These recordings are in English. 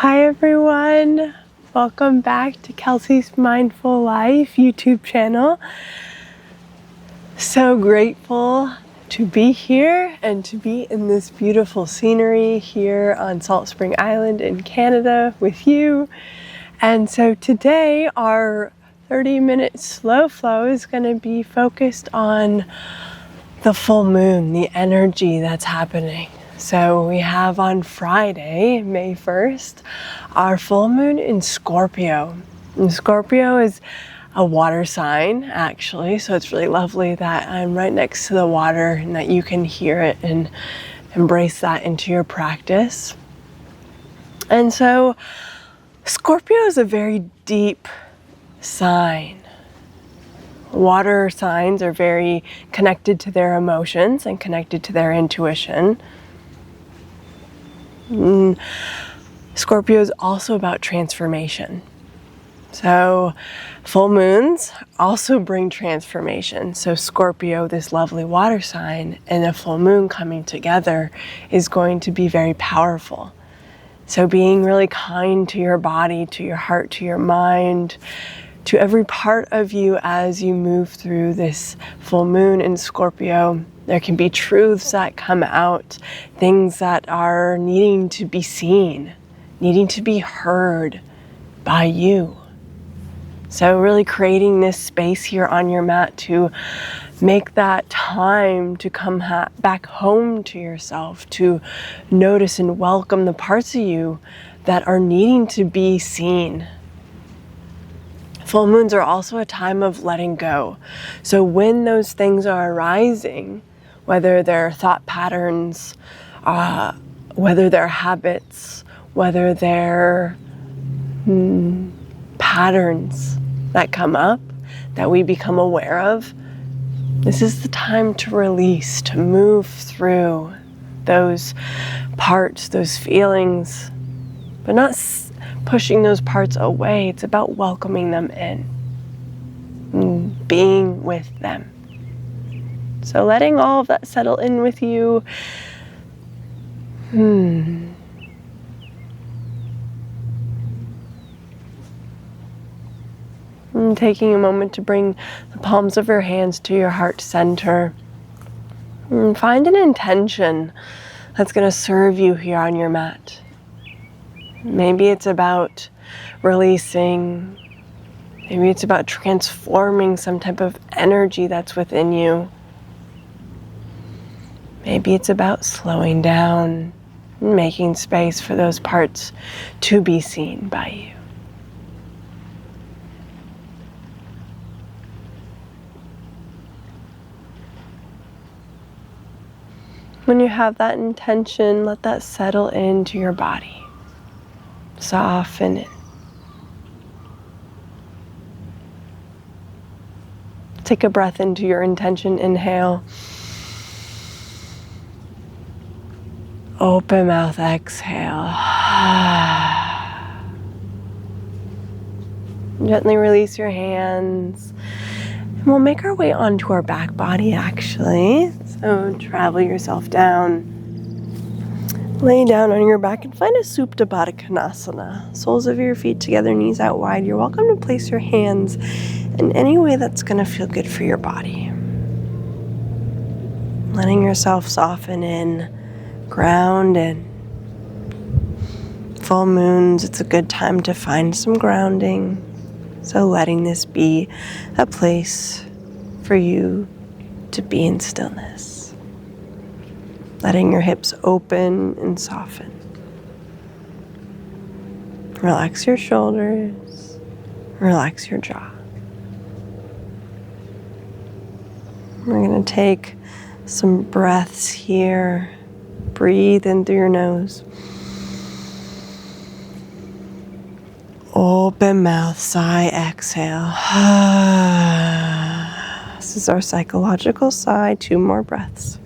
Hi everyone, welcome back to Kelsey's Mindful Life YouTube channel. So grateful to be here and to be in this beautiful scenery here on Salt Spring Island in Canada with you. And so today our 30-minute slow flow is going to be focused on the full moon, the energy that's happening. So we have on Friday, May 1st, our full moon in Scorpio. And Scorpio is a water sign, actually, so it's really lovely that I'm right next to the water and that you can hear it and embrace that into your practice. And so Scorpio is a very deep sign. Water signs are very connected to their emotions and connected to their intuition. Scorpio is also about transformation. So full moons also bring transformation. So Scorpio, this lovely water sign, and a full moon coming together is going to be very powerful. So being really kind to your body, to your heart, to your mind, to every part of you as you move through this full moon in Scorpio. There can be truths that come out, things that are needing to be seen, needing to be heard by you. So really creating this space here on your mat to make that time to come back home to yourself, to notice and welcome the parts of you that are needing to be seen. Full moons are also a time of letting go. So when those things are arising, whether they're thought patterns, whether they're habits, whether they're patterns that come up that we become aware of, this is the time to release, to move through those parts, those feelings, but not pushing those parts away. It's about welcoming them in, being with them. So letting all of that settle in with you. And taking a moment to bring the palms of your hands to your heart center. And find an intention that's going to serve you here on your mat. Maybe it's about releasing. Maybe it's about transforming some type of energy that's within you. Maybe it's about slowing down and making space for those parts to be seen by you. When you have that intention, let that settle into your body. Soften it. Take a breath into your intention. Inhale. Open mouth, exhale. Gently release your hands. And we'll make our way onto our back body, actually. So travel yourself down. Lay down on your back and find a Supta Baddha Konasana. Soles of your feet together, knees out wide. You're welcome to place your hands in any way that's going to feel good for your body. Letting yourself soften in. Ground in. Full moons, it's a good time to find some grounding. So letting this be a place for you to be in stillness. Letting your hips open and soften. Relax your shoulders. Relax your jaw. We're going to take some breaths here. Breathe in through your nose. Open mouth, sigh, exhale. This is our psychological sigh. 2 more breaths.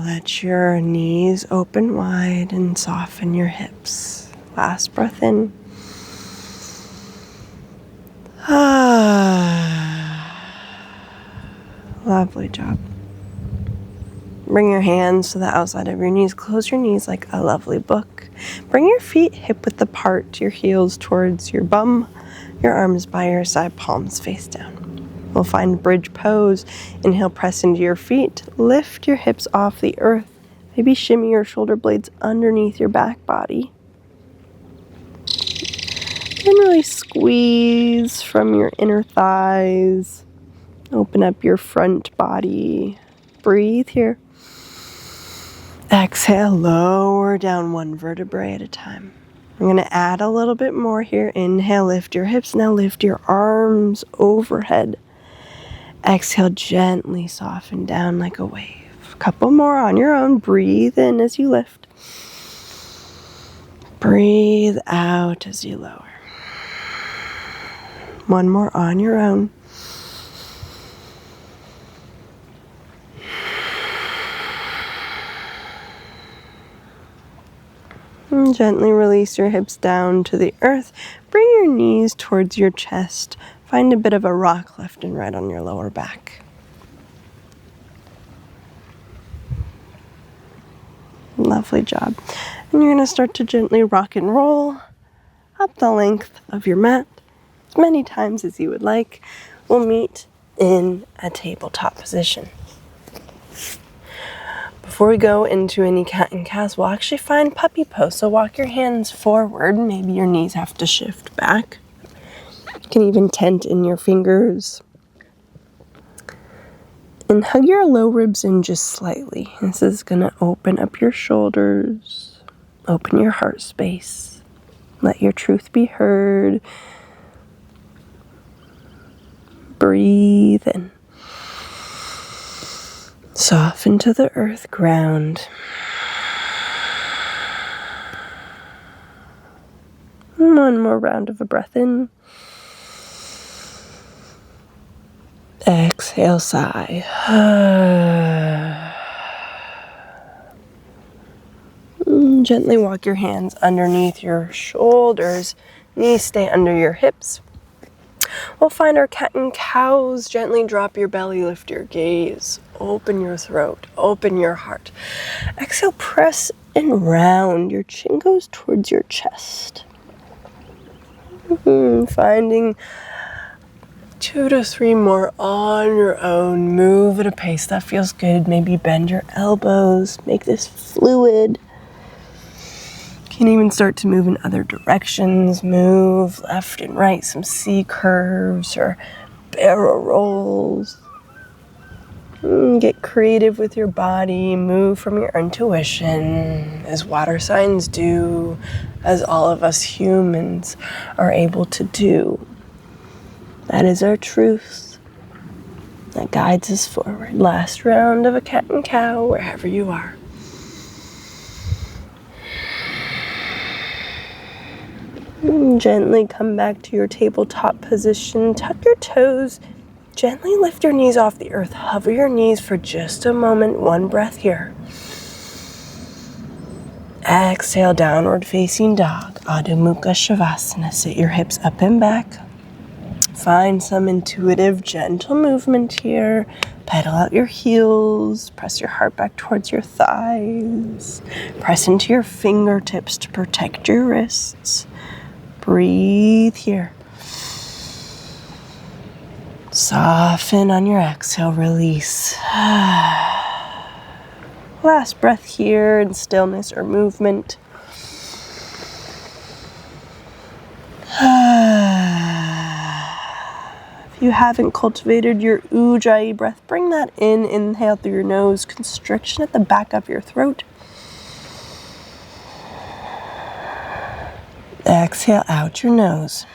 Let your knees open wide and soften your hips. Last breath in. Lovely job. Bring your hands to the outside of your knees. Close your knees like a lovely book. Bring your feet hip width apart, your heels towards your bum, your arms by your side, palms face down. We'll find bridge pose. Inhale, press into your feet. Lift your hips off the earth. Maybe shimmy your shoulder blades underneath your back body. And really squeeze from your inner thighs. Open up your front body. Breathe here. Exhale, lower down one vertebrae at a time. We're going to add a little bit more here. Inhale, lift your hips. Now lift your arms overhead. Exhale, gently soften down like a wave. A couple more on your own. Breathe in as you lift. Breathe out as you lower. One more on your own. And gently release your hips down to the earth. Bring your knees towards your chest. Find a bit of a rock left and right on your lower back. Lovely job. And you're going to start to gently rock and roll up the length of your mat as many times as you would like. We'll meet in a tabletop position. Before we go into any cat and cows, we'll actually find puppy pose. So walk your hands forward. Maybe your knees have to shift back. You can even tent in your fingers. And hug your low ribs in just slightly. This is going to open up your shoulders. Open your heart space. Let your truth be heard. Breathe in. Soften to the earth ground. One more round of a breath in. Exhale, sigh. Gently walk your hands underneath your shoulders. Knees stay under your hips. We'll find our cat and cows. Gently drop your belly, lift your gaze. Open your throat, open your heart. Exhale, press and round. Your chin goes towards your chest. Finding 2 to 3 more on your own. Move at a pace that feels good. Maybe bend your elbows. Make this fluid. You can even start to move in other directions. Move left and right. Some C curves or barrel rolls. Get creative with your body. Move from your intuition, as water signs do, as all of us humans are able to do. That is our truth that guides us forward. Last round of a cat and cow, wherever you are. Gently come back to your tabletop position. Tuck your toes. Gently lift your knees off the earth. Hover your knees for just a moment. One breath here. Exhale, downward facing dog. Adho Mukha Shavasana. Sit your hips up and back. Find some intuitive, gentle movement here. Pedal out your heels. Press your heart back towards your thighs. Press into your fingertips to protect your wrists. Breathe here. Soften on your exhale, release. Last breath here in stillness or movement. If you haven't cultivated your Ujjayi breath, bring that in. Inhale through your nose, constriction at the back of your throat. Exhale out your nose.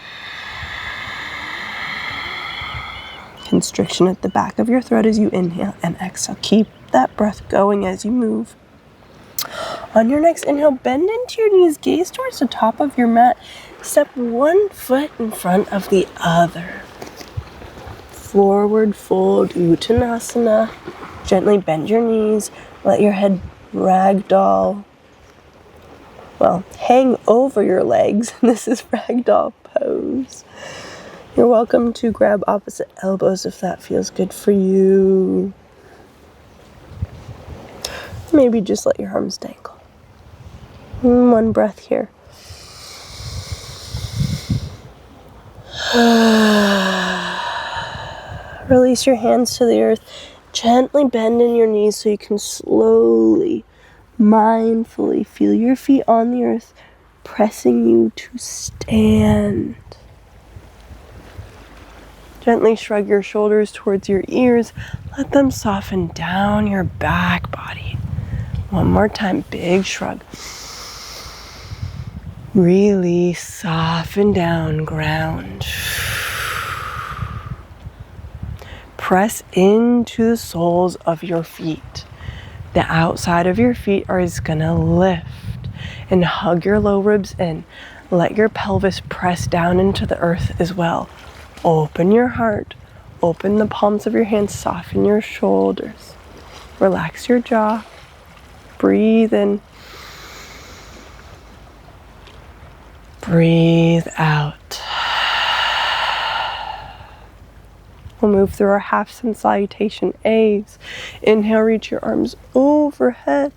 Constriction at the back of your throat as you inhale and exhale. Keep that breath going as you move. On your next inhale, bend into your knees, gaze towards the top of your mat. Step one foot in front of the other. Forward fold, Uttanasana. Gently bend your knees. Let your head ragdoll. Well, hang over your legs. This is ragdoll pose. You're welcome to grab opposite elbows if that feels good for you. Maybe just let your arms dangle. One breath here. Release your hands to the earth. Gently bend in your knees so you can slowly, mindfully feel your feet on the earth, pressing you to stand. Gently shrug your shoulders towards your ears. Let them soften down your back body. One more time, big shrug. Release, soften down, ground. Press into the soles of your feet. The outside of your feet is gonna lift and hug your low ribs in. Let your pelvis press down into the earth as well. Open your heart. Open the palms of your hands. Soften your shoulders. Relax your jaw. Breathe in. Breathe out. We'll move through our half Sun Salutation A's. Inhale, reach your arms overhead.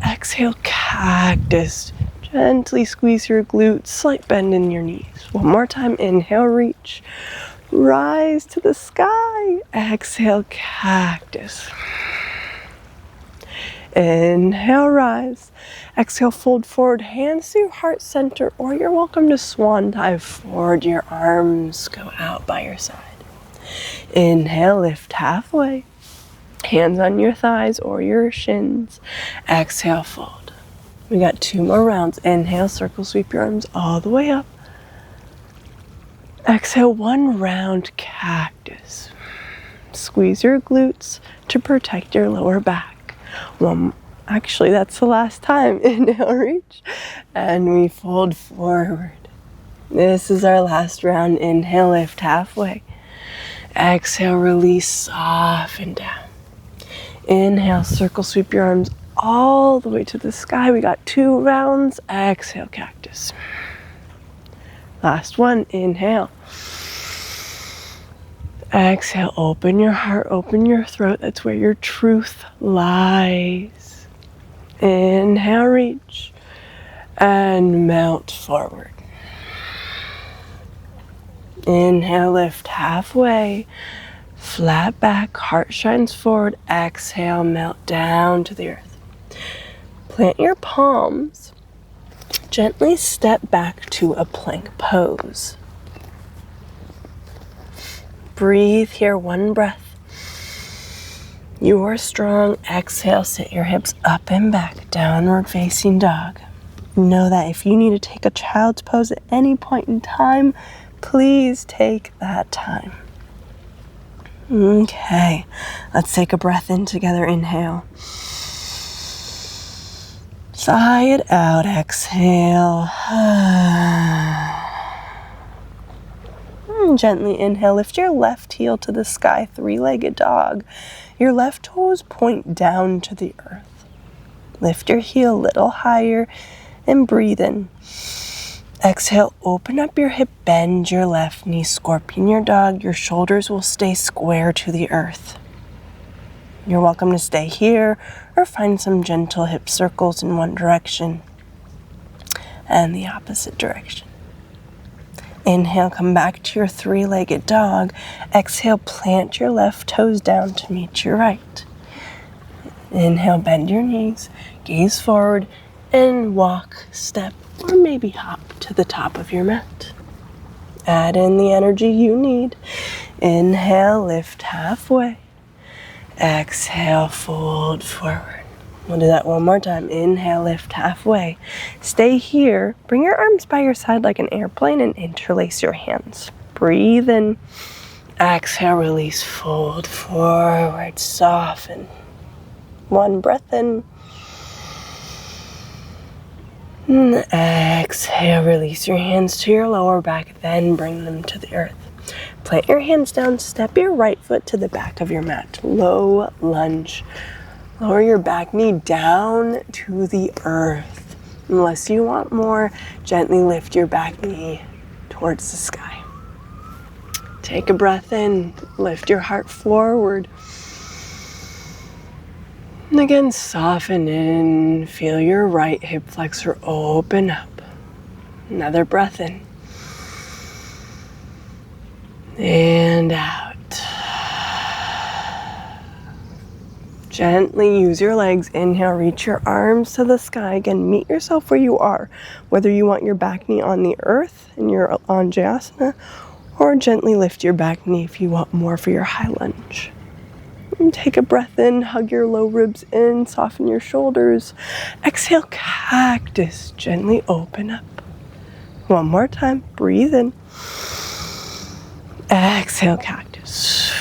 Exhale, cactus. Gently squeeze your glutes, slight bend in your knees. One more time, inhale, reach. Rise to the sky. Exhale, cactus. Inhale, rise. Exhale, fold forward, hands to your heart center, or you're welcome to swan dive forward. Your arms go out by your side. Inhale, lift halfway. Hands on your thighs or your shins. Exhale, fold. We got 2 more rounds. Inhale, circle, sweep your arms all the way up. Exhale, 1 round cactus. Squeeze your glutes to protect your lower back. Actually, that's the last time. Inhale, reach, and we fold forward. This is our last round. Inhale, lift halfway. Exhale, release, soften down. Inhale, circle, sweep your arms all the way to the sky. We got 2 rounds. Exhale, cactus. Last one, inhale. Exhale, open your heart, open your throat. That's where your truth lies. Inhale, reach, and melt forward. Inhale, lift halfway, flat back, heart shines forward. Exhale, melt down to the earth. Plant your palms. Gently step back to a plank pose. Breathe here, 1 breath. You are strong. Exhale, sit your hips up and back, downward facing dog. Know that if you need to take a child's pose at any point in time, please take that time. Okay, let's take a breath in together. Inhale. Sigh it out. Exhale. Gently inhale. Lift your left heel to the sky, 3-legged dog. Your left toes point down to the earth. Lift your heel a little higher and breathe in. Exhale, open up your hip, bend your left knee, scorpion your dog. Your shoulders will stay square to the earth. You're welcome to stay here or find some gentle hip circles in one direction and the opposite direction. Inhale, come back to your 3-legged dog. Exhale, plant your left toes down to meet your right. Inhale, bend your knees, gaze forward, and walk, step, or maybe hop to the top of your mat. Add in the energy you need. Inhale, lift halfway. Exhale, fold forward. We'll do that one more time. Inhale, lift halfway. Stay here. Bring your arms by your side like an airplane and interlace your hands. Breathe in. Exhale, release, fold forward, soften. 1 breath in. Exhale, release your hands to your lower back, then bring them to the earth. Plant your hands down, step your right foot to the back of your mat. Low lunge. Lower your back knee down to the earth. Unless you want more, gently lift your back knee towards the sky. Take a breath in, lift your heart forward. And again, soften in. Feel your right hip flexor open up. Another breath in. And out. Gently use your legs. Inhale, reach your arms to the sky. Again, meet yourself where you are. Whether you want your back knee on the earth and you're on Jayasana, or gently lift your back knee if you want more for your high lunge. And take a breath in, hug your low ribs in, soften your shoulders. Exhale, cactus. Gently open up. One more time, breathe in. Exhale, cactus.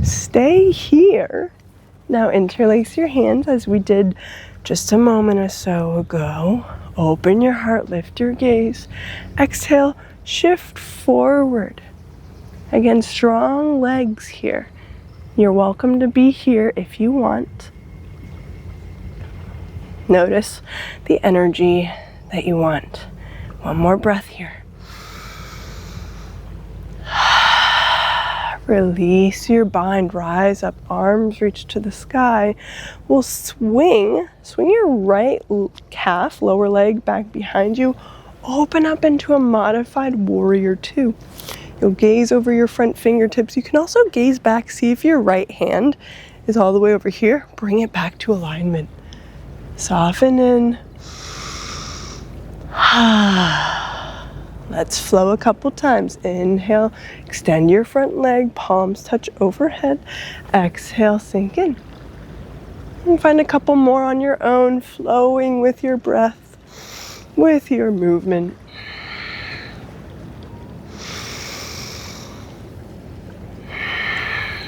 Stay here. Now interlace your hands as we did just a moment or so ago. Open your heart, lift your gaze. Exhale, shift forward. Again, strong legs here. You're welcome to be here if you want. Notice the energy that you want. One more breath here. Release your bind, rise up, arms reach to the sky. We'll swing your right calf, lower leg back behind you. Open up into a modified warrior two. You'll gaze over your front fingertips. You can also gaze back, see if your right hand is all the way over here. Bring it back to alignment. Soften in. Let's flow a couple times. Inhale, extend your front leg, palms touch overhead. Exhale, sink in. And find a couple more on your own, flowing with your breath, with your movement.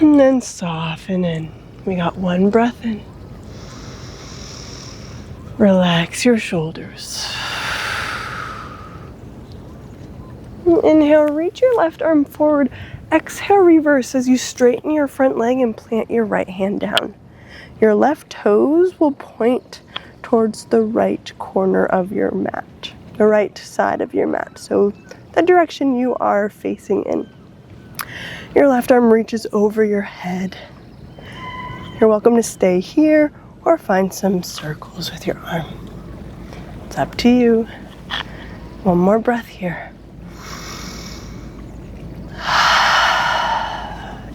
And then soften in. We got one breath in. Relax your shoulders. Inhale, reach your left arm forward. Exhale, reverse as you straighten your front leg and plant your right hand down. Your left toes will point towards the right corner of your mat, the right side of your mat, so the direction you are facing in. Your left arm reaches over your head. You're welcome to stay here or find some circles with your arm. It's up to you. One more breath here.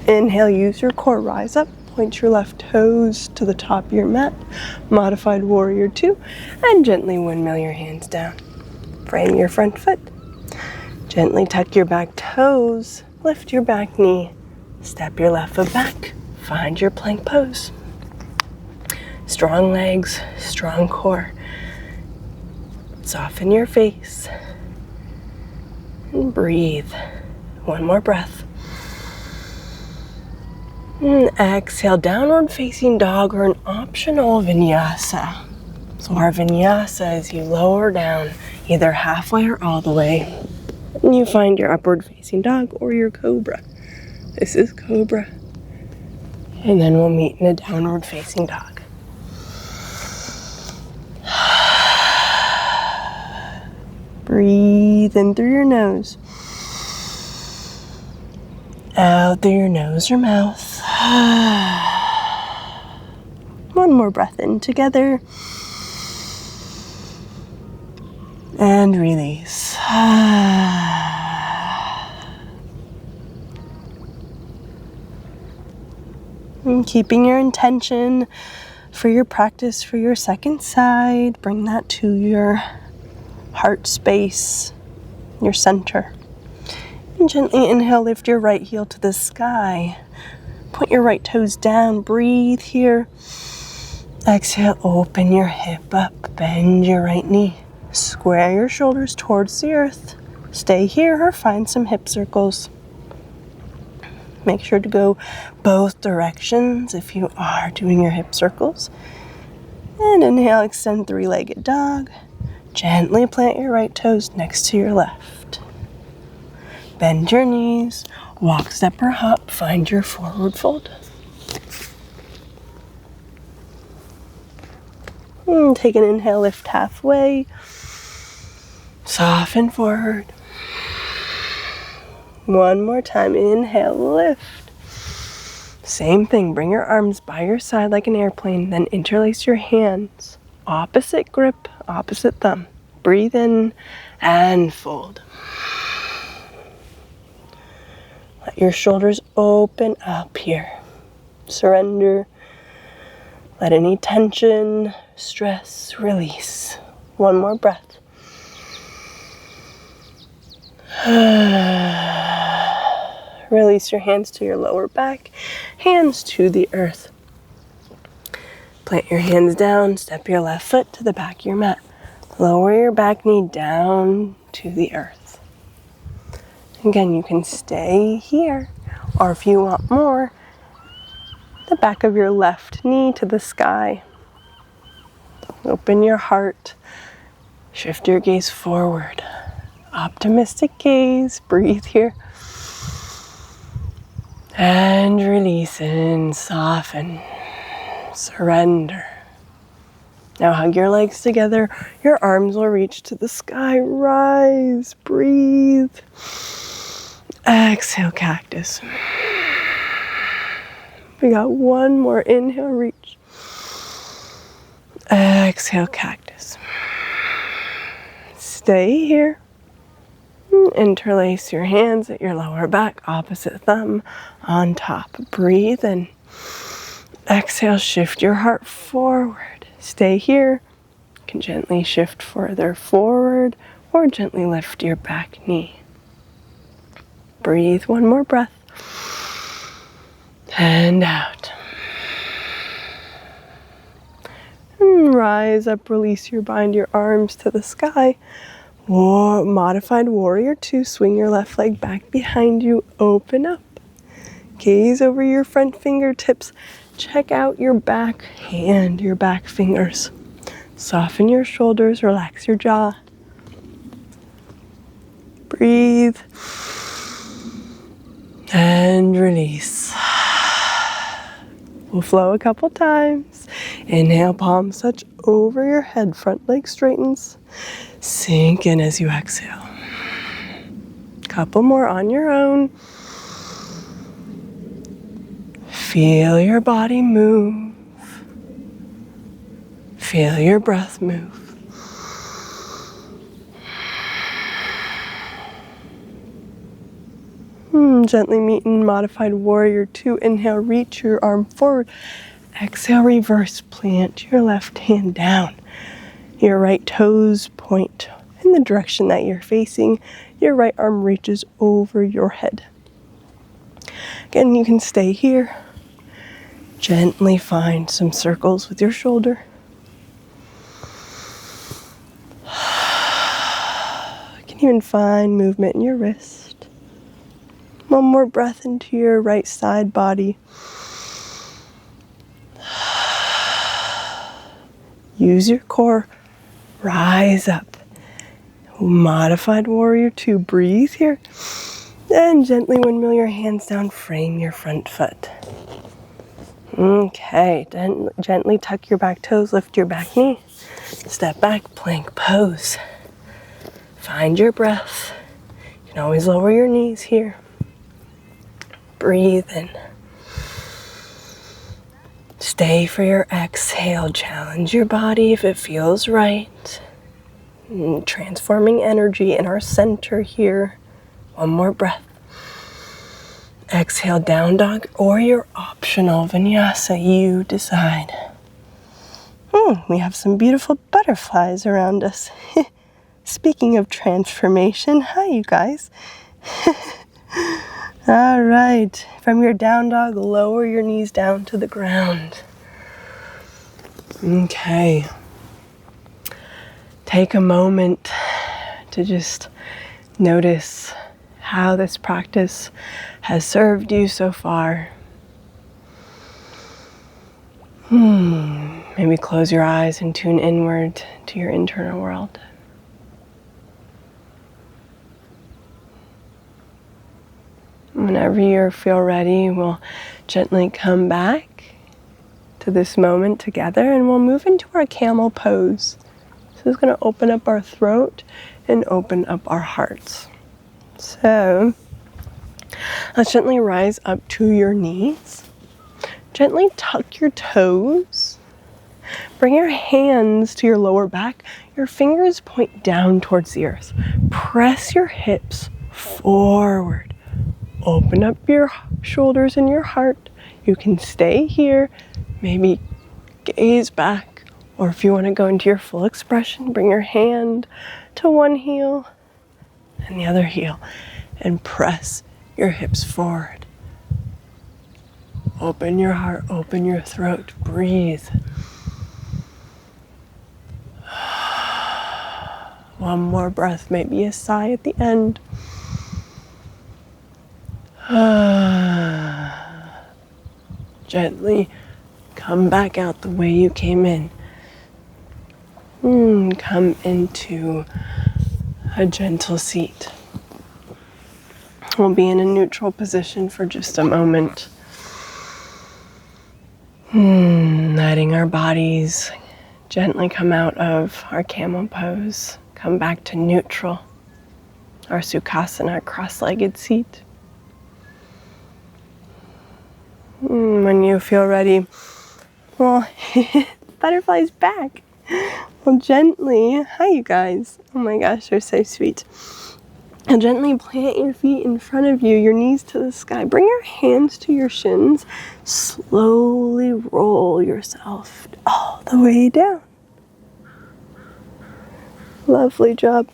Inhale, use your core, rise up, point your left toes to the top of your mat, modified warrior two, and gently windmill your hands down. Frame your front foot. Gently tuck your back toes, lift your back knee, step your left foot back, find your plank pose. Strong legs, strong core. Soften your face and breathe. One more breath. And exhale, downward facing dog or an optional vinyasa. So our vinyasa is you lower down either halfway or all the way. And you find your upward facing dog or your cobra. This is cobra. And then we'll meet in a downward facing dog. Breathe in through your nose. Out through your nose or mouth. One more breath in together. And release. And keeping your intention for your practice for your second side, bring that to your heart space, your center. And gently inhale, lift your right heel to the sky. Point your right toes down, breathe here. Exhale, open your hip up, bend your right knee. Square your shoulders towards the earth. Stay here or find some hip circles. Make sure to go both directions if you are doing your hip circles. And inhale, extend three-legged dog. Gently plant your right toes next to your left. Bend your knees, walk, step, or hop, find your forward fold. And take an inhale, lift halfway. Soften forward. One more time, inhale, lift. Same thing, bring your arms by your side like an airplane, then interlace your hands. Opposite grip, opposite thumb. Breathe in and fold. Let your shoulders open up here. Surrender. Let any tension, stress, release. One more breath. Release your hands to your lower back, hands to the earth. Plant your hands down, step your left foot to the back of your mat. Lower your back knee down to the earth. Again, you can stay here, or if you want more, the back of your left knee to the sky. Open your heart, shift your gaze forward. Optimistic gaze, breathe here. And release and soften, surrender. Now hug your legs together, your arms will reach to the sky, rise, breathe. Exhale, cactus. We got one more, inhale, reach. Exhale, cactus. Stay here. Interlace your hands at your lower back, opposite thumb on top. Breathe in. Exhale, shift your heart forward. Stay here. You can gently shift further forward or gently lift your back knee. Breathe one more breath. And out. And rise up, release your bind your arms to the sky. Modified warrior 2, swing your left leg back behind you, open up. Gaze over your front fingertips. Check out your back hand, your back fingers. Soften your shoulders, relax your jaw. Breathe. And release. We'll flow a couple times. Inhale, palms touch over your head, front leg straightens. Sink in as you exhale. Couple more on your own. Feel your body move. Feel your breath move. Gently meet in modified warrior 2. Inhale, reach your arm forward. Exhale, reverse, plant your left hand down. Your right toes point in the direction that you're facing. Your right arm reaches over your head. Again, you can stay here. Gently find some circles with your shoulder. You can even find movement in your wrist. One more breath into your right side body. Use your core. Rise up. Modified warrior 2. Breathe here. And gently windmill your hands down. Frame your front foot. Okay. Gently tuck your back toes. Lift your back knee. Step back. Plank pose. Find your breath. You can always lower your knees here. Breathe in. Stay for your exhale. Challenge your body if it feels right. Transforming energy in our center here. One more breath. Exhale, down dog or your optional vinyasa, you decide. We have some beautiful butterflies around us. Speaking of transformation, hi you guys. All right, from your down dog, lower your knees down to the ground. Okay. Take a moment to just notice how this practice has served you so far. Maybe close your eyes and tune inward to your internal world. Whenever you feel ready, we'll gently come back to this moment together and we'll move into our camel pose. So it's going to open up our throat and open up our hearts. So let's gently rise up to your knees. Gently tuck your toes. Bring your hands to your lower back. Your fingers point down towards the earth. Press your hips forward. Open up your shoulders and your heart. You can stay here, maybe gaze back, or if you want to go into your full expression, bring your hand to one heel and the other heel and press your hips forward. Open your heart, open your throat, breathe. One more breath, maybe a sigh at the end. Gently come back out the way you came in. Come into a gentle seat. We'll be in a neutral position for just a moment. Letting our bodies gently come out of our camel pose. Come back to neutral, our Sukhasana, our cross-legged seat. When you feel ready, well, butterfly's back. Well, gently, hi you guys. Oh my gosh, they're so sweet. And gently plant your feet in front of you, your knees to the sky. Bring your hands to your shins. Slowly roll yourself all the way down. Lovely job.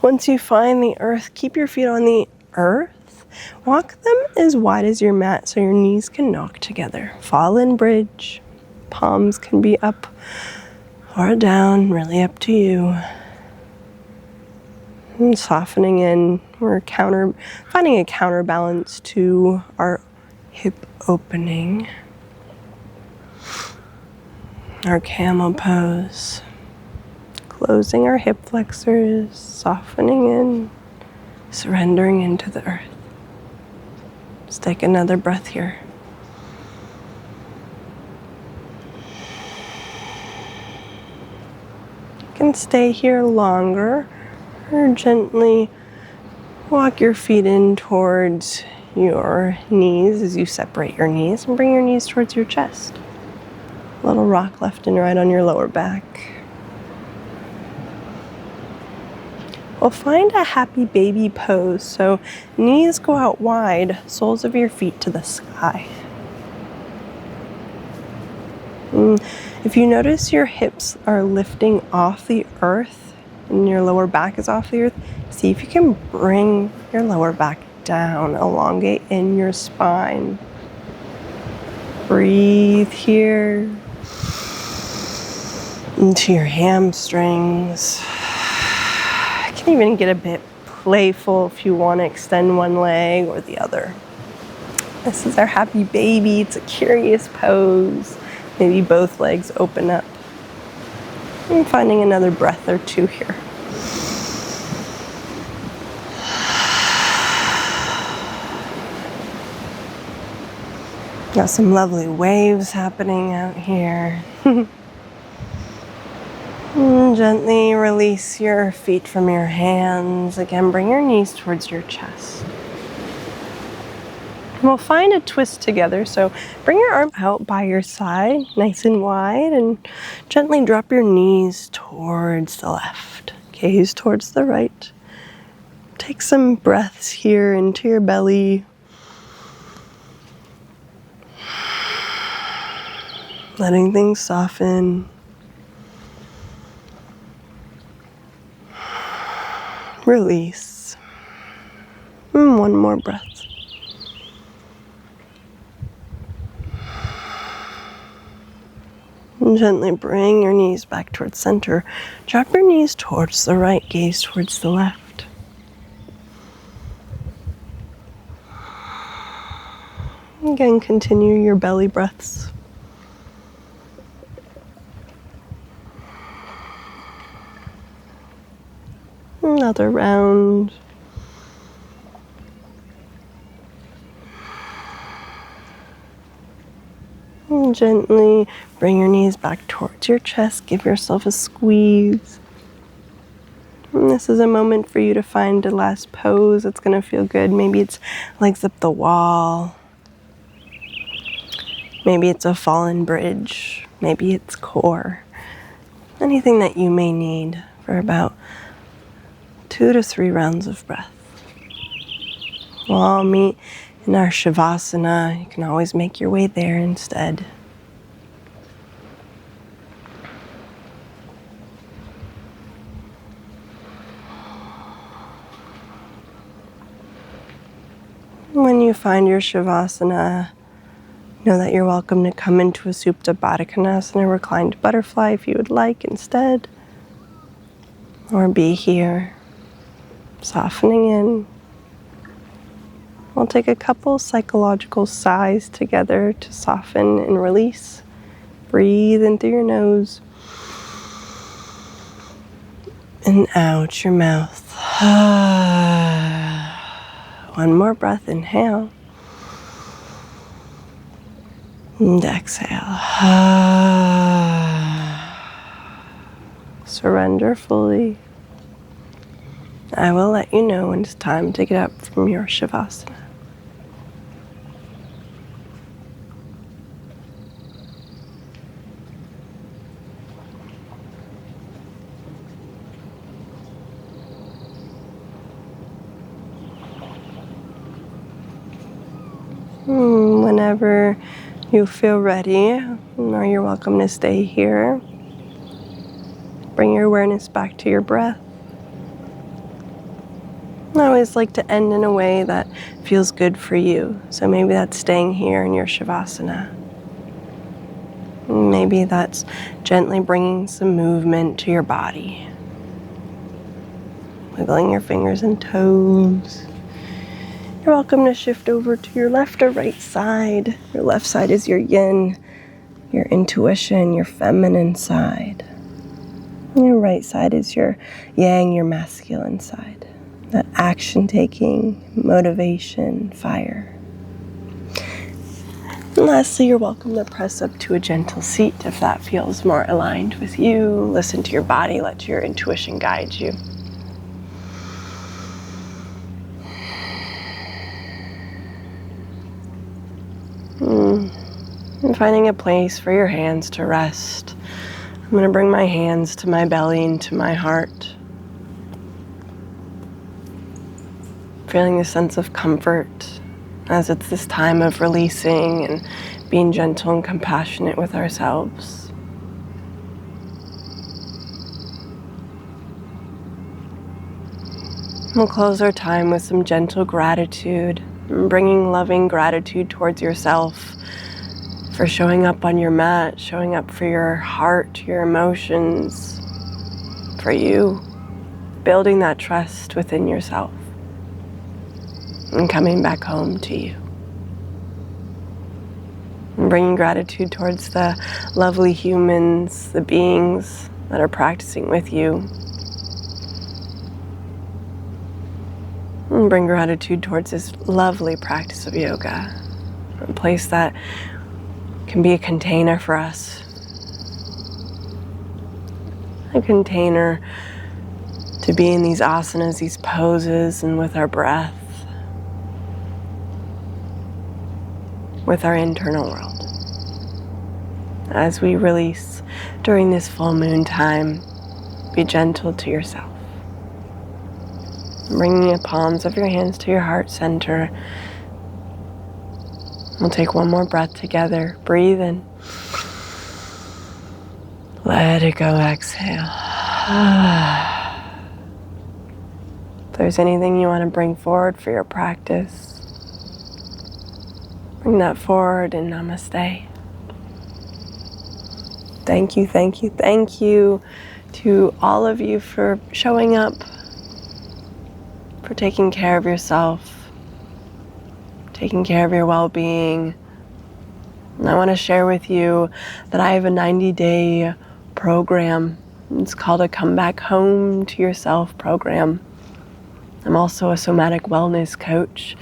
Once you find the earth, keep your feet on the earth. Walk them as wide as your mat so your knees can knock together. Fall in bridge. Palms can be up or down, really up to you. And softening in. We're finding a counterbalance to our hip opening. Our camel pose. Closing our hip flexors, softening in, surrendering into the earth. Let's take another breath here. You can stay here longer or gently walk your feet in towards your knees as you separate your knees and bring your knees towards your chest. A little rock left and right on your lower back. We'll find a happy baby pose, so knees go out wide, soles of your feet to the sky. If you notice your hips are lifting off the earth and your lower back is off the earth, see if you can bring your lower back down, elongate in your spine. Breathe here into your hamstrings. Even get a bit playful if you want to extend one leg or the other. This is our happy baby. It's a curious pose. Maybe both legs open up. And finding another breath or two here. Got some lovely waves happening out here. Gently release your feet from your hands. Again, bring your knees towards your chest. We'll find a twist together. So bring your arm out by your side, nice and wide, and gently drop your knees towards the left. Gaze towards the right. Take some breaths here into your belly. Letting things soften. Release. One more breath. And gently bring your knees back towards center. Drop your knees towards the right, gaze towards the left. Again, continue your belly breaths. Another round. And gently bring your knees back towards your chest. Give yourself a squeeze. And this is a moment for you to find a last pose that's going to feel good. Maybe it's legs up the wall. Maybe it's a fallen bridge. Maybe it's core. Anything that you may need for about 2 to 3 rounds of breath. We'll all meet in our Savasana. You can always make your way there instead. When you find your Savasana, know that you're welcome to come into a Supta Baddha Konasana, reclined butterfly if you would like instead. Or be here, softening in. We'll take a couple psychological sighs together to soften and release. Breathe in through your nose and out your mouth. One more breath, inhale. And exhale. Surrender fully. I will let you know when it's time to get up from your Shavasana. Whenever you feel ready, or you're welcome to stay here. Bring your awareness back to your breath. I always like to end in a way that feels good for you. So maybe that's staying here in your Shavasana. Maybe that's gently bringing some movement to your body. Wiggling your fingers and toes. You're welcome to shift over to your left or right side. Your left side is your yin, your intuition, your feminine side. Your right side is your yang, your masculine side. That action taking, motivation, fire. And lastly, you're welcome to press up to a gentle seat if that feels more aligned with you. Listen to your body, let your intuition guide you. And finding a place for your hands to rest. I'm going to bring my hands to my belly and to my heart. Feeling a sense of comfort as it's this time of releasing and being gentle and compassionate with ourselves. We'll close our time with some gentle gratitude, and bringing loving gratitude towards yourself for showing up on your mat, showing up for your heart, your emotions, for you, building that trust within yourself and coming back home to you. And bringing gratitude towards the lovely humans, the beings that are practicing with you. And bring gratitude towards this lovely practice of yoga, a place that can be a container for us. A container to be in these asanas, these poses, and with our breath, with our internal world. As we release during this full moon time, be gentle to yourself. Bringing the palms of your hands to your heart center. We'll take one more breath together. Breathe in. Let it go, exhale. If there's anything you want to bring forward for your practice, bring that forward in namaste. Thank you, thank you, thank you to all of you for showing up, for taking care of yourself, taking care of your well-being. And I want to share with you that I have a 90-day program. It's called a Come Back Home to Yourself program. I'm also a somatic wellness coach,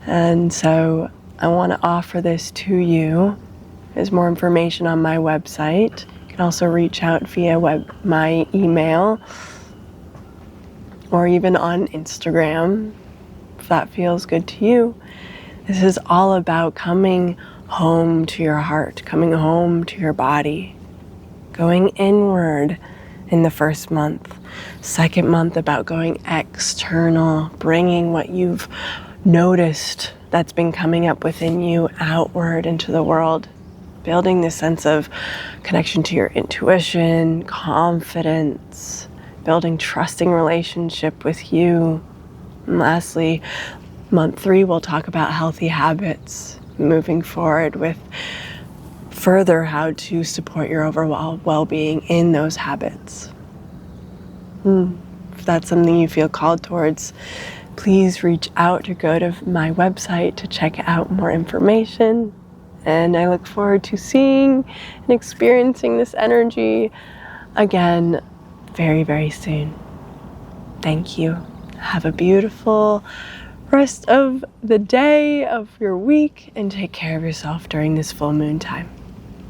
and so I want to offer this to you. There's more information on my website. You can also reach out via my email or even on Instagram if that feels good to you. This is all about coming home to your heart, coming home to your body, going inward in the first month. Second month about going external, bringing what you've noticed that's been coming up within you outward into the world, building this sense of connection to your intuition, confidence, building trusting relationship with you. And lastly, month 3, we'll talk about healthy habits, moving forward with further how to support your overall well-being in those habits. If that's something you feel called towards, please reach out or go to my website to check out more information. And I look forward to seeing and experiencing this energy again very, very soon. Thank you. Have a beautiful rest of the day, of your week, and take care of yourself during this full moon time.